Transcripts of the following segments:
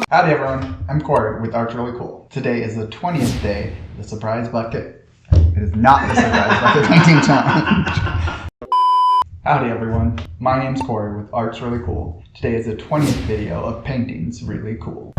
Howdy everyone, I'm Corey with Art's Really Cool. Today is the 20th day of the surprise bucket. It is not the surprise bucket painting challenge. Howdy everyone, my name's Corey with Art's Really Cool. Today is the 20th video of Paintings Really Cool.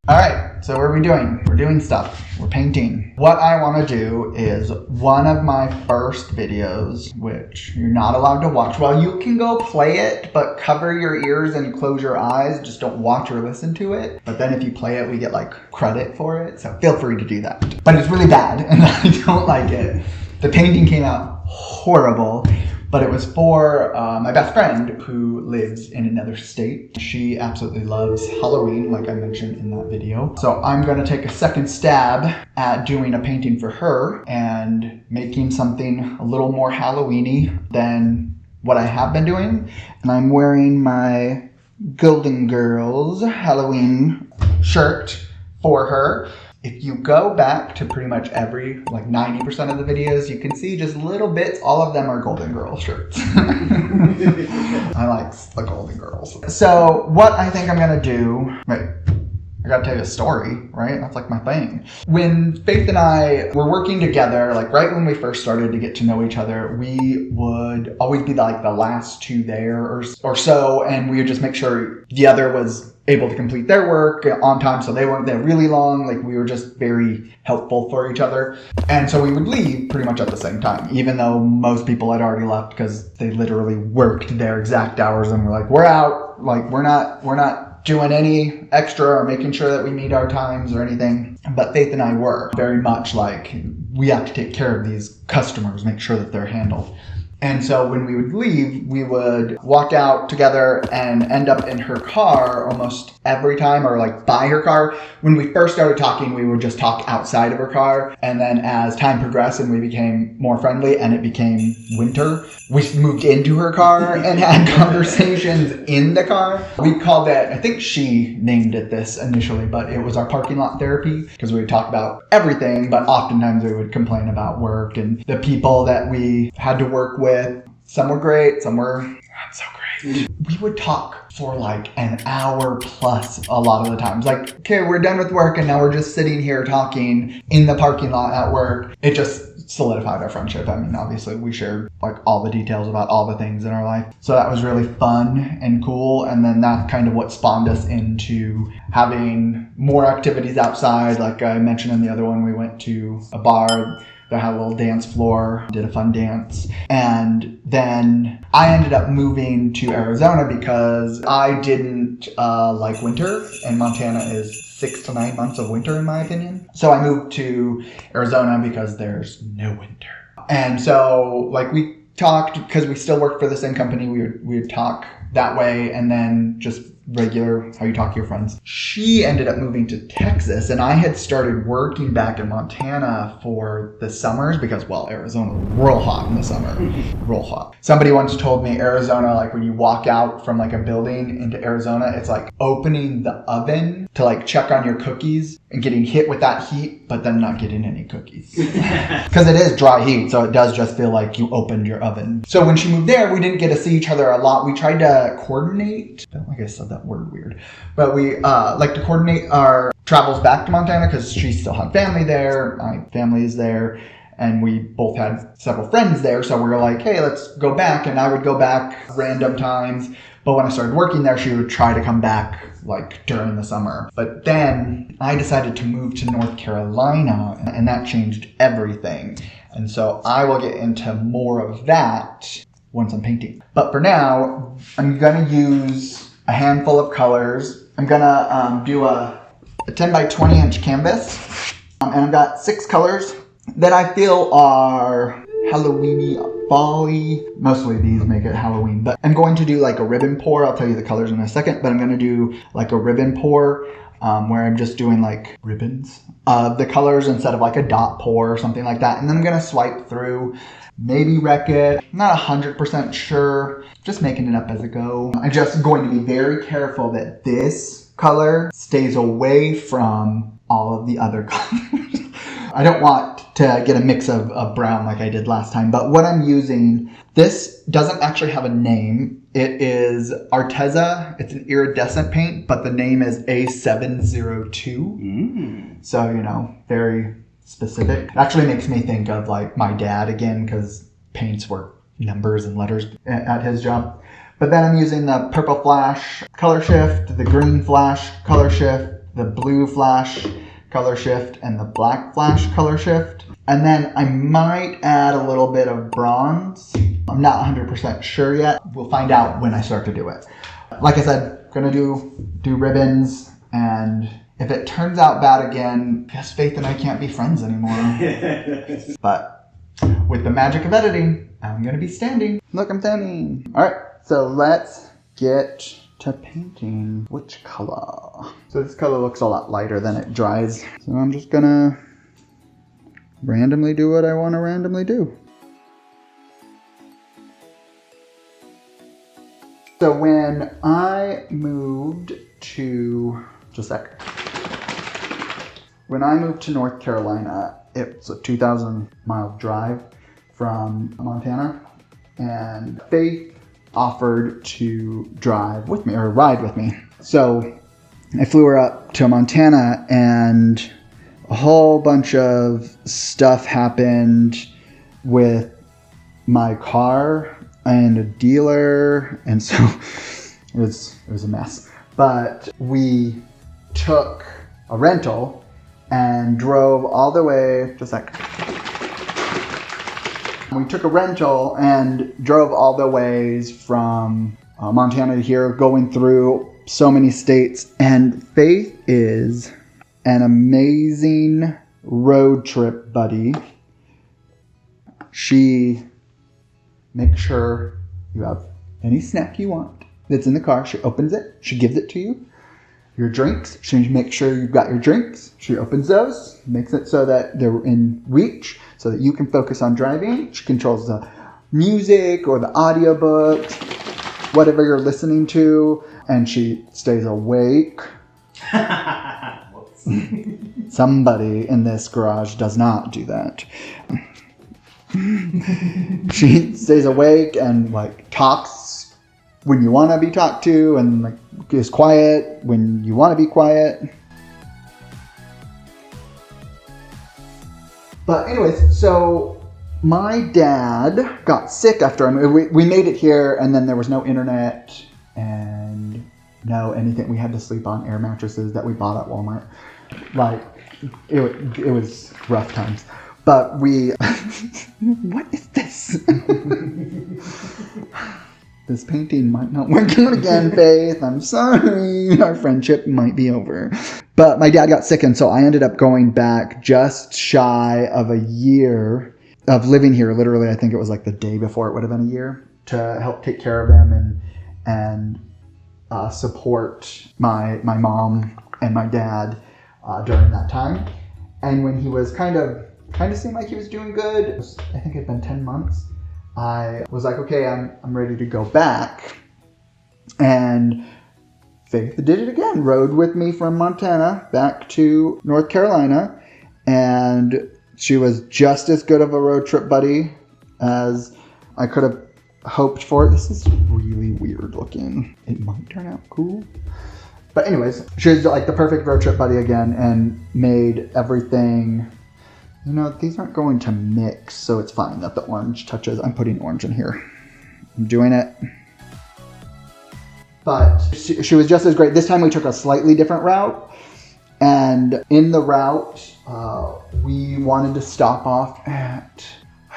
Alright, so what are we doing? We're doing stuff. We're painting. What I want to do is one of my first videos, which you're not allowed to watch. Well, you can go play it, but cover your ears and close your eyes. Just don't watch or listen to it. But then if you play it, we get like credit for it. So feel free to do that. But it's really bad and I don't like it. The painting came out horrible. But it was for my best friend who lives in another state. She absolutely loves Halloween, like I mentioned in that video. So I'm gonna take a second stab at doing a painting for her and making something a little more Halloween-y than what I have been doing. And I'm wearing my Golden Girls Halloween shirt for her. If you go back to pretty much every, like 90% of the videos, you can see just little bits. All of them are Golden Girls shirts. I like the Golden Girls. So what I think I'm gonna do, wait, I gotta tell you a story, right? That's like my thing. When Faith and I were working together, like right when we first started to get to know each other, we would always be like the last two there or so, and we would just make sure the other was able to complete their work on time, so they weren't there really long. Like we were just very helpful for each other. And so we would leave pretty much at the same time, even though most people had already left because they literally worked their exact hours and were like, we're out, like we're not doing any extra or making sure that we meet our times or anything. But Faith and I were very much like, we have to take care of these customers, make sure that they're handled. And so when we would leave, we would walk out together and end up in her car almost every time, or like by her car. When we first started talking, we would just talk outside of her car. And then as time progressed and we became more friendly and it became winter, we moved into her car and had conversations in the car. We called it, I think she named it this initially, but it was our parking lot therapy, because we would talk about everything, but oftentimes we would complain about work and the people that we had to work with. Some were great, some were not so great. We would talk for like an hour plus a lot of the times. Like, okay, we're done with work and now we're just sitting here talking in the parking lot at work. It just solidified our friendship. I mean, obviously we shared like all the details about all the things in our life. So that was really fun and cool. And then that's kind of what spawned us into having more activities outside. Like I mentioned in the other one, we went to a bar that had a little dance floor, did a fun dance. And then I ended up moving to Arizona because I didn't like winter, and Montana is 6 to 9 months of winter in my opinion. So I moved to Arizona because there's no winter. And so like we talked, because we still worked for the same company, we would talk that way, and then just regular how you talk to your friends. She ended up moving to Texas, and I had started working back in Montana for the summers because, well, Arizona was real hot in the summer. Real hot. Somebody once told me Arizona, like when you walk out from like a building into Arizona, it's like opening the oven to like check on your cookies and getting hit with that heat, but then not getting any cookies. Because it is dry heat, so it does just feel like you opened your oven. So when she moved there, we didn't get to see each other a lot. We tried to coordinate, I don't like I said that word weird, but we like to coordinate our travels back to Montana because she still had family there, my family is there, and we both had several friends there. So we were like, hey, let's go back. And I would go back random times. But when I started working there, she would try to come back like during the summer. But then I decided to move to North Carolina, and that changed everything. And so I will get into more of that once I'm painting. But for now, I'm gonna use a handful of colors. I'm gonna do a 10 by 20 inch canvas. And I've got 6 colors that I feel are Halloween-y, fall-y. Mostly these make it Halloween, but I'm going to do like a ribbon pour. I'll tell you the colors in a second, but I'm gonna do like a ribbon pour where I'm just doing like ribbons of the colors instead of like a dot pour or something like that. And then I'm gonna swipe through, maybe wreck it. I'm not 100% sure, just making it up as I go. I'm just going to be very careful that this color stays away from all of the other colors. I don't want to get a mix of brown like I did last time. But what I'm using, this doesn't actually have a name. It is Arteza. It's an iridescent paint, but the name is A702. So, you know, very specific. It actually makes me think of like my dad again, because paints were numbers and letters at his job. But then I'm using the purple flash color shift, the green flash color shift, the blue flash color shift, and the black flash color shift. And then I might add a little bit of bronze. I'm not 100% sure yet. We'll find out when I start to do it. Like I said, gonna do ribbons, and if it turns out bad again, I guess Faith and I can't be friends anymore. But with the magic of editing, I'm gonna be standing. Look, I'm standing. All right, so let's get to painting. Which color? So this color looks a lot lighter than it dries. So I'm just gonna randomly do what I want to randomly do. So when I moved to, just a sec. When I moved to North Carolina, it's a 2,000-mile drive from Montana, and Faith offered to drive with me or ride with me. So I flew her up to Montana, and a whole bunch of stuff happened with my car and a dealer, and so it was a mess. But we took a rental and drove all the way, just like, we took a rental and drove all the ways from Montana to here, going through so many states. And Faith is an amazing road trip buddy. She makes sure you have any snack you want that's in the car. She opens it. She gives it to you. Your drinks, she makes sure you've got your drinks. She opens those, makes it so that they're in reach so that you can focus on driving. She controls the music or the audiobooks, whatever you're listening to, and she stays awake. Somebody in this garage does not do that. She stays awake and like talks when you want to be talked to, and like is quiet when you want to be quiet. But anyways, so my dad got sick after I moved. We made it here, and then there was no internet and no anything. We had to sleep on air mattresses that we bought at Walmart. Like, it was rough times. But we... What is this? This painting might not work out again, Faith. I'm sorry. Our friendship might be over. But my dad got sick, and so I ended up going back just shy of a year of living here. Literally, I think it was like the day before it would have been a year, to help take care of them and support my mom and my dad during that time. And when he was kind of seemed like he was doing good, I think it had been 10 months, I was like, okay, I'm ready to go back. And Faith did it again, rode with me from Montana back to North Carolina, and she was just as good of a road trip buddy as I could have hoped for. This is really weird looking. It might turn out cool. But anyways, she was like the perfect road trip buddy again, and made everything... You know, these aren't going to mix, so it's fine that the orange touches. I'm putting orange in here. I'm doing it. But she was just as great. This time we took a slightly different route. And in the route, we wanted to stop off at...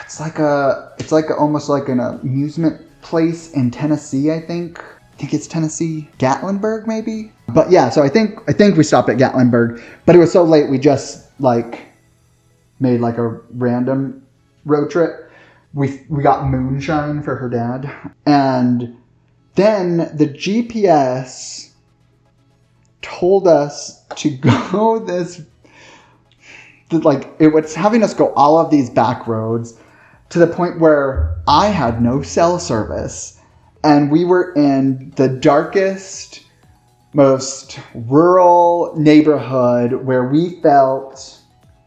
It's like almost like an amusement place in Tennessee, I think. I think it's Tennessee. Gatlinburg, maybe? But yeah, so I think we stopped at Gatlinburg. But it was so late, we just, made like a random road trip. We got moonshine for her dad. And then the GPS told us to go it was having us go all of these back roads to the point where I had no cell service. And we were in the darkest, most rural neighborhood where we felt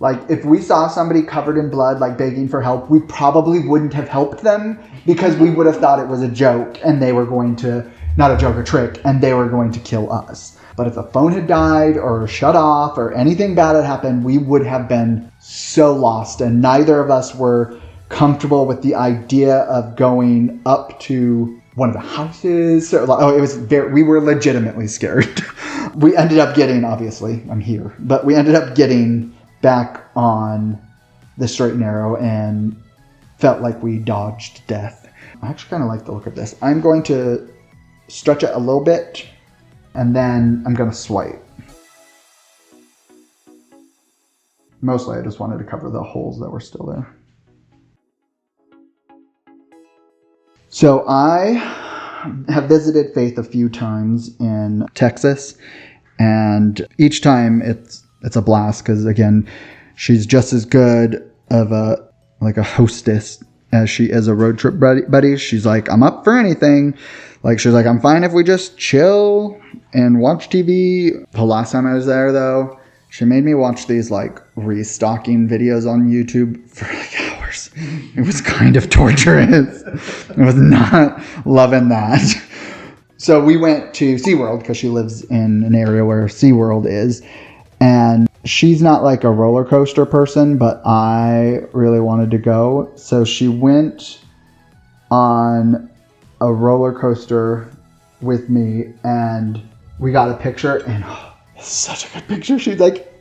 Like, if we saw somebody covered in blood, like begging for help, we probably wouldn't have helped them because we would have thought it was a joke and they were going to, not a joke, a trick, and they were going to kill us. But if the phone had died or shut off or anything bad had happened, we would have been so lost. And neither of us were comfortable with the idea of going up to one of the houses. We were legitimately scared. We ended up getting, obviously, I'm here, but we ended up getting back on the straight and narrow and felt like we dodged death. I actually kind of like the look of this. I'm going to stretch it a little bit and then I'm going to swipe. Mostly I just wanted to cover the holes that were still there. So I have visited Faith a few times in Texas, and each time it's a blast because, again, she's just as good of a hostess as she is a road trip buddy. She's like, I'm up for anything. Like, she's like, I'm fine if we just chill and watch TV. The last time I was there, though, she made me watch these like restocking videos on YouTube for like hours. It was kind of torturous. I was not loving that. So we went to SeaWorld because she lives in an area where SeaWorld is. And she's not like a roller coaster person, but I really wanted to go. So she went on a roller coaster with me and we got a picture, and it's such a good picture. She's like,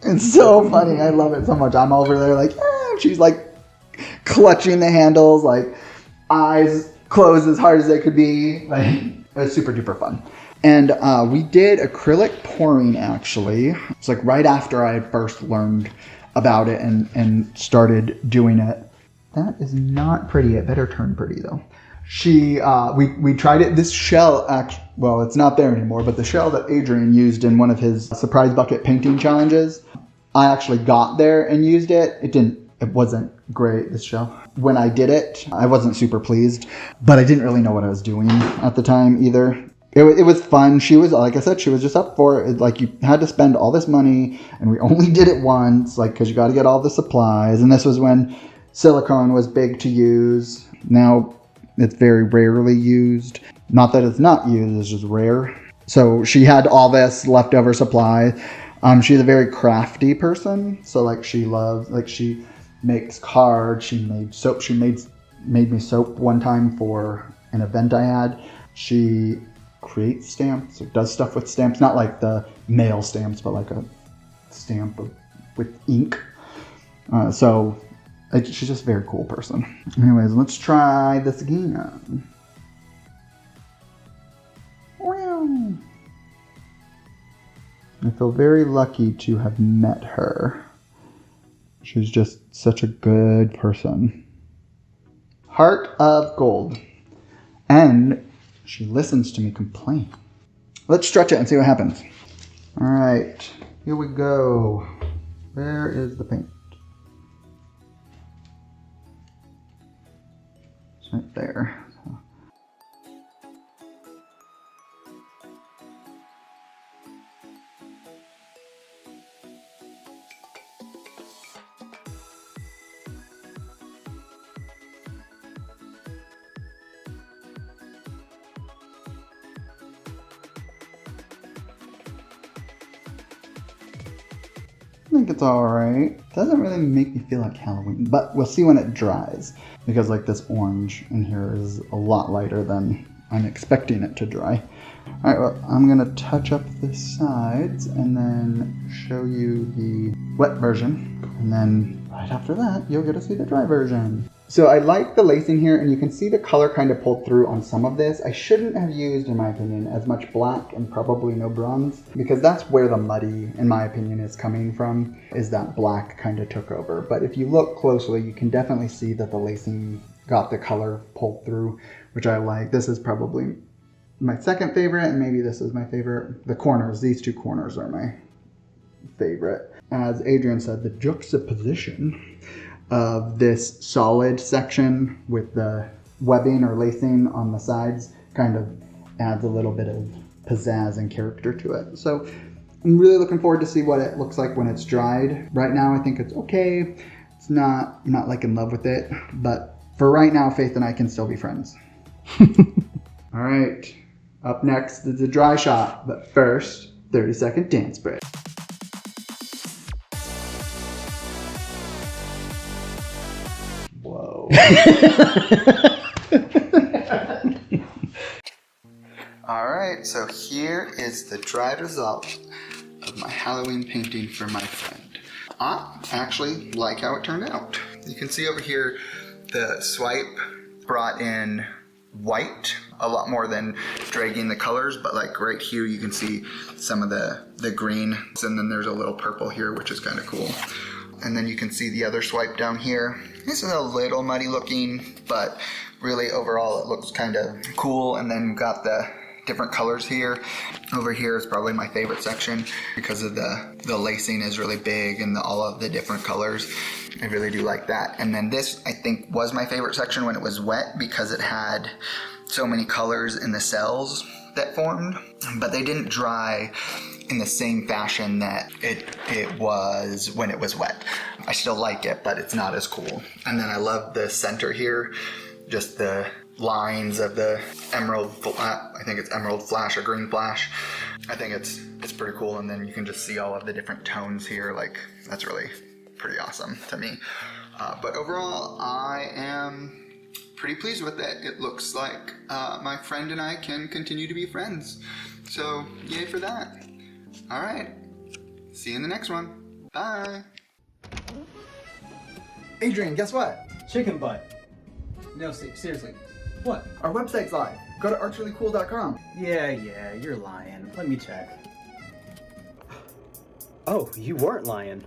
it's so funny. I love it so much. I'm over there like, she's like clutching the handles, like eyes closed as hard as they could be. Like, it was super duper fun. And we did acrylic pouring, actually. It's like right after I had first learned about it and started doing it. That is not pretty. It better turn pretty though. We tried it. This shell, well, it's not there anymore, but the shell that Adrian used in one of his surprise bucket painting challenges, I actually got there and used it. It wasn't great, this shell. When I did it, I wasn't super pleased, but I didn't really know what I was doing at the time either. It was fun. She was, like I said, she was just up for it. Like, you had to spend all this money, and we only did it once, like, because you got to get all the supplies. And this was when silicone was big to use. Now, it's very rarely used. Not that it's not used, it's just rare. So she had all this leftover supply. She's a very crafty person. So, like, she loves, like, she makes cards. She made soap. She made me soap one time for an event I had. She creates stamps, or does stuff with stamps, not like the mail stamps, but like a stamp with ink. She's just a very cool person. Anyways, let's try this again. Wow. I feel very lucky to have met her. She's just such a good person. Heart of gold. And she listens to me complain. Let's stretch it and see what happens. All right, here we go. Where is the paint? It's right there. I think it's alright. Doesn't really make me feel like Halloween, but we'll see when it dries. Because like this orange in here is a lot lighter than I'm expecting it to dry. Alright, well, I'm gonna touch up the sides and then show you the wet version. And then right after that, you'll get to see the dry version. So I like the lacing here, and you can see the color kind of pulled through on some of this. I shouldn't have used, in my opinion, as much black and probably no bronze, because that's where the muddy, in my opinion, is coming from, is that black kind of took over. But if you look closely, you can definitely see that the lacing got the color pulled through, which I like. This is probably my second favorite, and maybe this is my favorite. The corners, these two corners are my favorite. As Adrian said, the juxtaposition of this solid section with the webbing or lacing on the sides kind of adds a little bit of pizzazz and character to it. So I'm really looking forward to see what it looks like when it's dried. Right now, I think it's okay. It's not, I'm not like in love with it, but for right now, Faith and I can still be friends. All right, up next is the dry shot, but first, 30-second dance break. Whoa. All right, so here is the dried result of my Halloween painting for my friend. I actually like how it turned out. You can see over here, the swipe brought in white a lot more than dragging the colors, but like right here you can see some of the green, and then there's a little purple here, which is kind of cool. And then you can see the other swipe down here. This is a little muddy looking, but really overall it looks kind of cool. And then you've got the different colors here. Over here is probably my favorite section because of the lacing is really big and all of the different colors. I really do like that. And then this, I think, was my favorite section when it was wet because it had so many colors in the cells that formed, but they didn't dry in the same fashion that it was when it was wet. I still like it, but it's not as cool. And then I love the center here, just the lines of the emerald, I think it's emerald flash or green flash. I think it's pretty cool, and then you can just see all of the different tones here. Like, that's really pretty awesome to me. But overall, I am pretty pleased with it. It looks like my friend and I can continue to be friends. So, yay for that. All right, see you in the next one. Bye. Adrian, guess what? Chicken butt. No, seriously. What? Our website's live. Go to artreallycool.com. Yeah, you're lying. Let me check. Oh, you weren't lying.